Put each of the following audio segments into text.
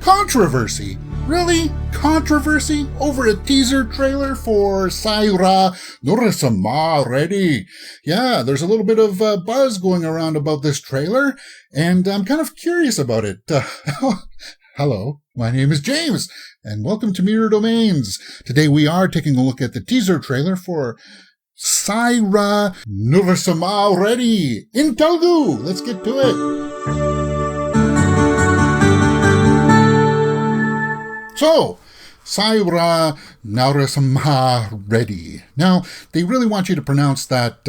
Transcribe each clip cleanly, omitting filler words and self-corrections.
Controversy? Really? Controversy over a teaser trailer for Sye Raa Narasimha Reddy? Yeah, there's a little bit of buzz going around about this trailer, and I'm kind of curious about it. Hello, my name is James, and welcome to Mirror Domains. Today we are taking a look at the teaser trailer for Sye Raa Narasimha Reddy in Telugu. Let's get to it. So, Sye Raa Narasimha Reddy. Now, they really want you to pronounce that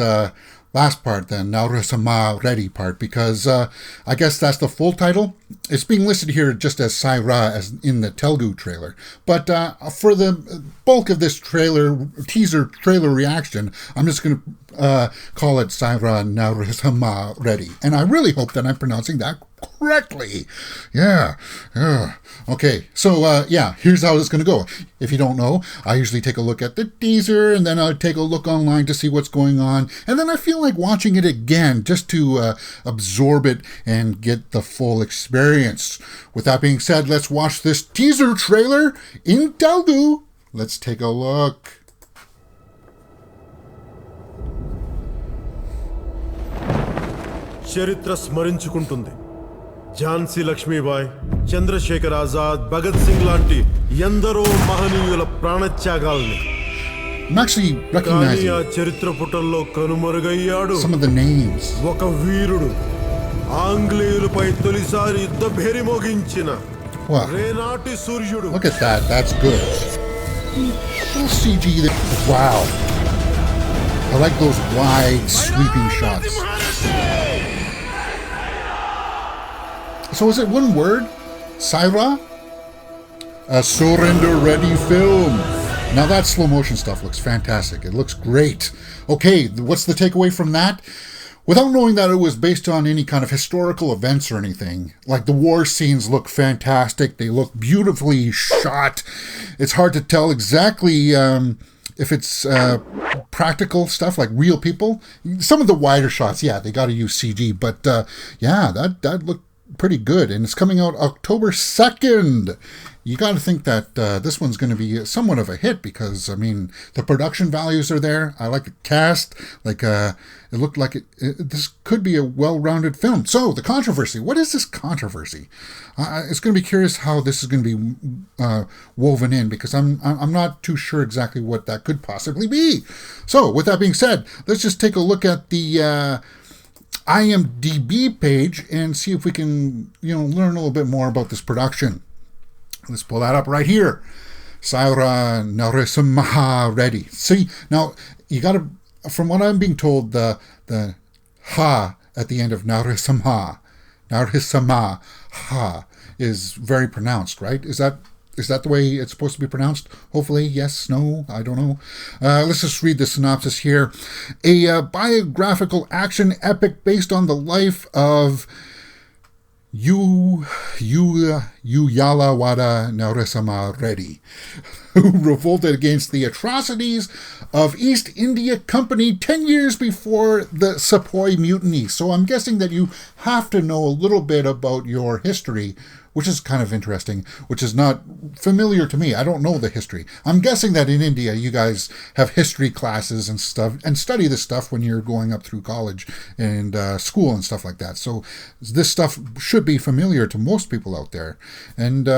last part, the Narasimha Reddy part, because I guess that's the full title. It's being listed here just as Sye Raa, as in the Telugu trailer. But for the bulk of this teaser trailer reaction, I'm just going to call it Sye Raa Narasimha Reddy. And I really hope that I'm pronouncing that correctly. Yeah. Okay, so here's how it's going to go. If you don't know, I usually take a look at the teaser, and then I take a look online to see what's going on, and then I feel like watching it again just to absorb it and get the full experience. With that being said, let's watch this teaser trailer in Telugu. Let's take a look. చరిత్ర స్మరించుకుంటుంది. ఝాన్సీ లక్ష్మీబాయ్, చంద్రశేఖర్ ఆజాద్, భగత్ సింగ్ లాంటి ఎందరో మహనీయుల ప్రాణత్యాగాల్ని. I'm actually recognizing చరిత్ర పుటల్లో కనుమరుగయ్యాడు some of the names. ఒక వీరుడు, ఆంగ్లేయులపై తొలిసారి యుద్ధ భేరి మోగించిన రేనాటి సూర్యుడు. Look at that. That's good. Little CG there. Wow. I like those wide sweeping shots. So is it one word? Sye Raa? A Surender Reddy film. Now that slow motion stuff looks fantastic. It looks great. Okay, what's the takeaway from that? Without knowing that it was based on any kind of historical events or anything, like the war scenes look fantastic. They look beautifully shot. It's hard to tell exactly if it's practical stuff, like real people. Some of the wider shots, yeah, they got to use CG. But that looked pretty good, and it's coming out October 2nd. You got to think that this one's going to be somewhat of a hit, because I mean the production values are there. I like the cast. Like it looked like this could be a well-rounded film. So the controversy. What is this controversy? It's going to be curious how this is going to be woven in, because I'm not too sure exactly what that could possibly be. So with that being said, let's just take a look at the IMDb page and see if we can, learn a little bit more about this production. Let's pull that up right here. Sye Raa Narasimha Reddy. See, now you got to, from what I'm being told, the ha at the end of Narasimha ha is very pronounced, right? Is that the way it's supposed to be pronounced? Hopefully, yes, no, I don't know. Let's just read the synopsis here. A biographical action epic based on the life of Yalawada Narasimha Reddy, who revolted against the atrocities of East India Company 10 years before the Sepoy Mutiny. So I'm guessing that you have to know a little bit about your history, which is kind of interesting, which is not familiar to me. I don't know the history. I'm guessing that in India, you guys have history classes and stuff, and study this stuff when you're going up through college and school and stuff like that. So this stuff should be familiar to most people out there. And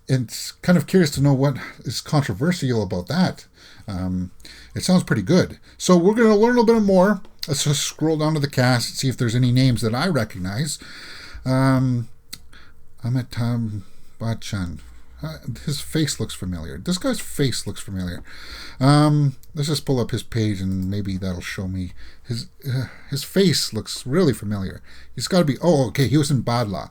it's kind of curious to know what is controversial about that. It sounds pretty good. So we're going to learn a little bit more. Let's just scroll down to the cast and see if there's any names that I recognize. Amitabh Bachchan. His face looks familiar. This guy's face looks familiar. Let's just pull up his page and maybe that'll show me. His face looks really familiar. He's got to be... Oh, okay, he was in Badla.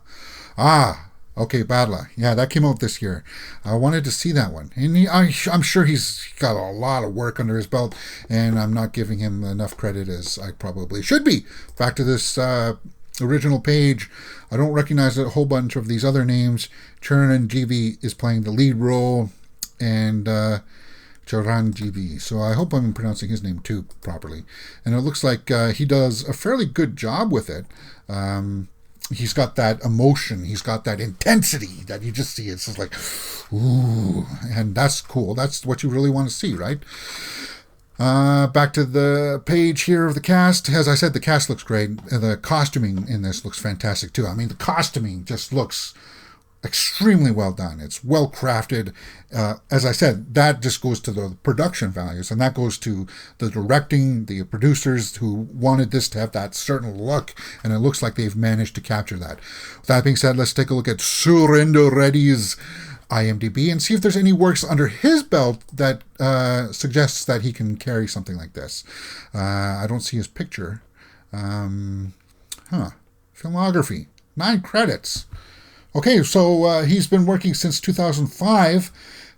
Okay, Badla. Yeah, that came out this year. I wanted to see that one. And I'm sure he's got a lot of work under his belt, and I'm not giving him enough credit as I probably should be. Back to this original page. I don't recognize a whole bunch of these other names. Chiranjeevi is playing the lead role, and Chiranjeevi. So I hope I'm pronouncing his name too properly. And it looks like he does a fairly good job with it. he's got that emotion, he's got that intensity that you just see. It's just like, ooh, and that's cool. That's what you really want to see, right? Back to the page here of the cast. As I said, the cast looks great. The costuming in this looks fantastic too. I mean, the costuming just looks extremely well done. It's well crafted. As I said, that just goes to the production values, and that goes to the directing, the producers who wanted this to have that certain look, and it looks like they've managed to capture that. With that being said, let's take a look at Surender Reddy's IMDb and see if there's any works under his belt that suggests that he can carry something like this. I don't see his picture. Filmography, 9 credits. Okay, so he's been working since 2005.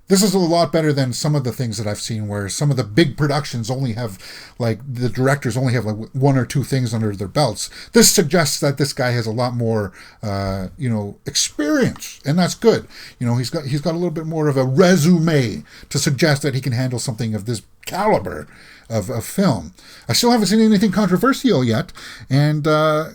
This is a lot better than some of the things that I've seen where some of the big productions only have, like, the directors only have, like, 1 or 2 things under their belts. This suggests that this guy has a lot more, experience, and that's good. He's got a little bit more of a resume to suggest that he can handle something of this caliber of film. I still haven't seen anything controversial yet, and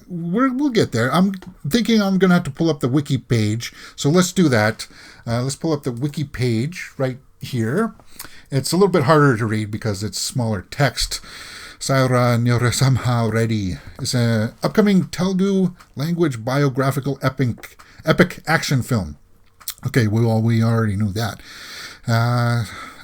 we'll get there. I'm thinking I'm going to have to pull up the wiki page, so let's do that. Let's pull up the wiki page right here. It's a little bit harder to read because it's smaller text. Sye Raa Narasimha Reddy is an upcoming Telugu language biographical epic action film. Okay, we already knew that.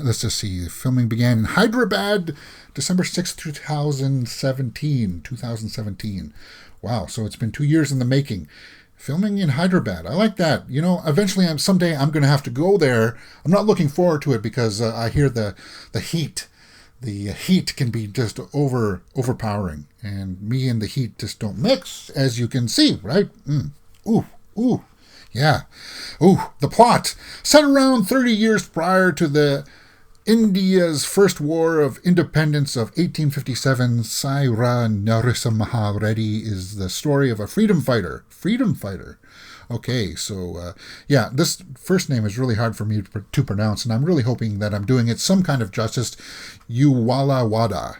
Let's just see. Filming began in Hyderabad, December 6th, 2017. Wow, so it's been 2 years in the making. Filming in Hyderabad. I like that. Eventually, someday I'm going to have to go there. I'm not looking forward to it because I hear the heat. The heat can be just overpowering. And me and the heat just don't mix, as you can see, right? Ooh. Yeah. Ooh, the plot. Set around 30 years prior to the India's first war of independence of 1857, Sye Raa Narasimha Reddy is the story of a freedom fighter. Okay, so, this first name is really hard for me to pronounce, and I'm really hoping that I'm doing it some kind of justice. Uwalawada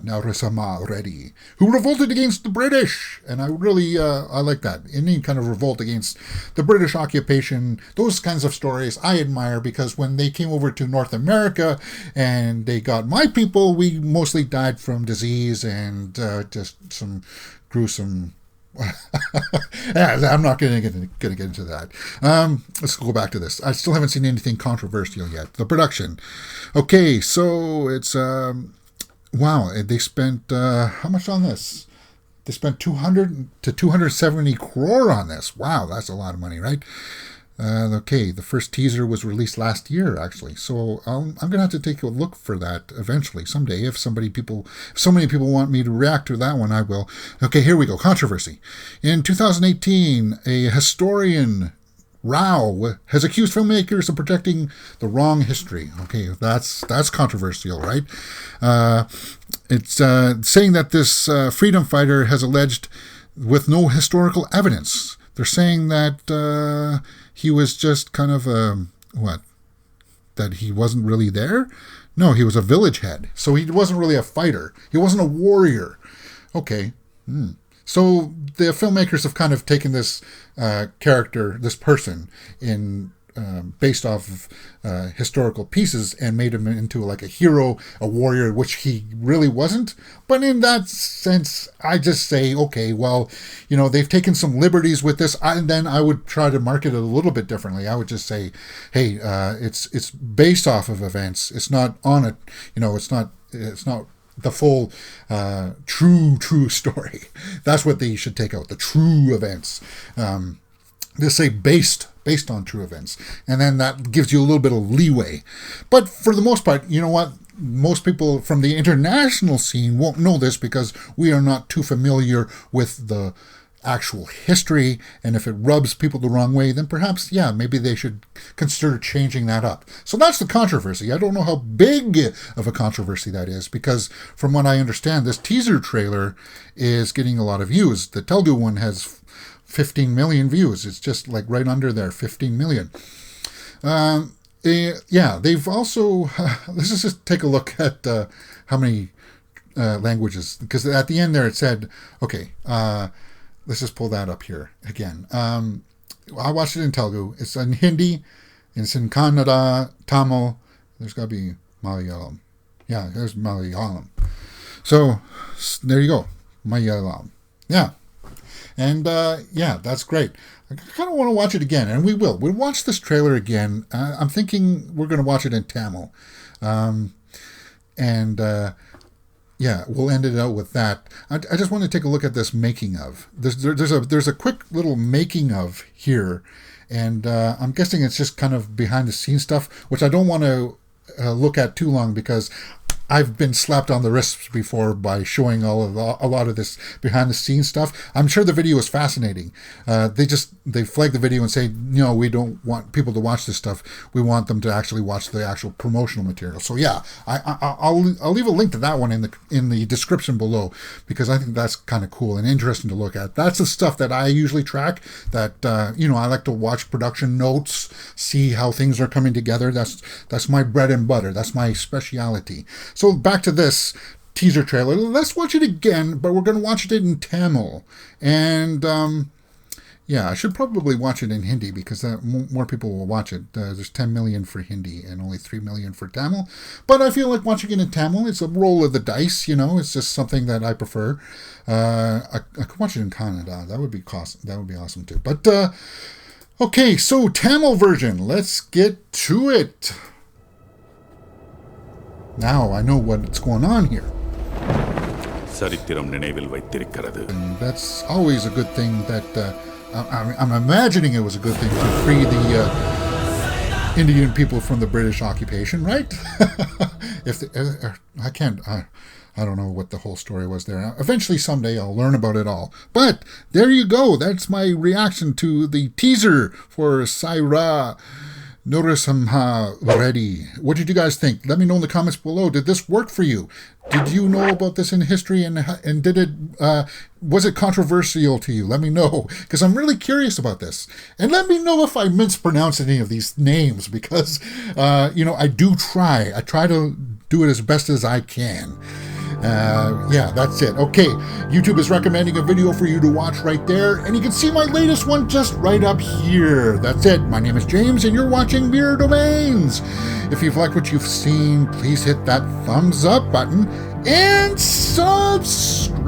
Narasimha Reddy, who revolted against the British. And I really, I like that. Any kind of revolt against the British occupation, those kinds of stories I admire, because when they came over to North America and they got my people, we mostly died from disease and just some gruesome... I'm not going to get into that. Let's go back to this. I still haven't seen anything controversial yet. The production. Okay, so it's... Wow, they spent, how much on this? They spent 200 to 270 crore on this. Wow, that's a lot of money, right? Okay, the first teaser was released last year, actually. So I'm going to have to take a look for that eventually, someday. If so many people want me to react to that one, I will. Okay, here we go. Controversy. In 2018, a historian Rao has accused filmmakers of projecting the wrong history. Okay, that's controversial, right? It's saying that this freedom fighter has alleged with no historical evidence. They're saying that he was just kind of that he wasn't really there? No, he was a village head. So he wasn't really a fighter. He wasn't a warrior. Okay. So the filmmakers have kind of taken this character, this person, based off of historical pieces and made him into like a hero, a warrior, which he really wasn't. But in that sense, I just say, okay, well, they've taken some liberties with this, and then I would try to market it a little bit differently. I would just say, hey, it's based off of events. It's not on it. It's not the full true story. That's what they should take out, the true events. Just say based on true events, and then that gives you a little bit of leeway. But for the most part, you know what, most people from the international scene won't know this because we are not too familiar with the actual history, and if it rubs people the wrong way, then perhaps, maybe they should consider changing that up. So that's the controversy. I don't know how big of a controversy that is, because from what I understand, this teaser trailer is getting a lot of views. The Telugu one has 15 million views. It's just like right under there, 15 million. They've also, let's just take a look at how many languages, because at the end there it said, okay, let's just pull that up here again. I watched it in Telugu. It's in Hindi. It's in Kannada, Tamil. There's got to be Malayalam. Yeah, there's Malayalam. So there you go. Malayalam. Yeah. And that's great. I kind of want to watch it again, and we will. We'll watch this trailer again. I'm thinking we're going to watch it in Tamil. We'll end it out with that. I just want to take a look at this making of. There's a quick little making of here, and I'm guessing it's just kind of behind the scenes stuff, which I don't want to look at too long because I've been slapped on the wrists before by showing a lot of this behind the scenes stuff. I'm sure the video is fascinating. They flag the video and say, no, we don't want people to watch this stuff. We want them to actually watch the actual promotional material. So yeah, I'll leave a link to that one in the description below, because I think that's kind of cool and interesting to look at. That's the stuff that I usually track. That I like to watch production notes, see how things are coming together. That's my bread and butter. That's my speciality. So back to this teaser trailer. Let's watch it again, but we're going to watch it in Tamil. And I should probably watch it in Hindi because more people will watch it. There's 10 million for Hindi and only 3 million for Tamil. But I feel like watching it in Tamil, it's a roll of the dice, It's just something that I prefer. I could watch it in Kannada. That would be awesome too. But okay, so Tamil version. Let's get to it. Now I know what's going on here. And that's always a good thing that I'm imagining it was a good thing to free the Indian people from the British occupation, right? I don't know what the whole story was there. Eventually, someday, I'll learn about it all. But there you go. That's my reaction to the teaser for Sye Raa Narasimha Reddy. What did you guys think? Let me know in the comments below. Did this work for you? Did you know about this in history, and did it was it controversial to you? Let me know, because I'm really curious about this. And let me know if I mispronounce any of these names, because I do try. I try to do it as best as I can. That's it. Okay, YouTube is recommending a video for you to watch right there, and you can see my latest one just right up here. That's it. My name is James, and you're watching Mirror Domains. If you've liked what you've seen, please hit that thumbs up button and subscribe.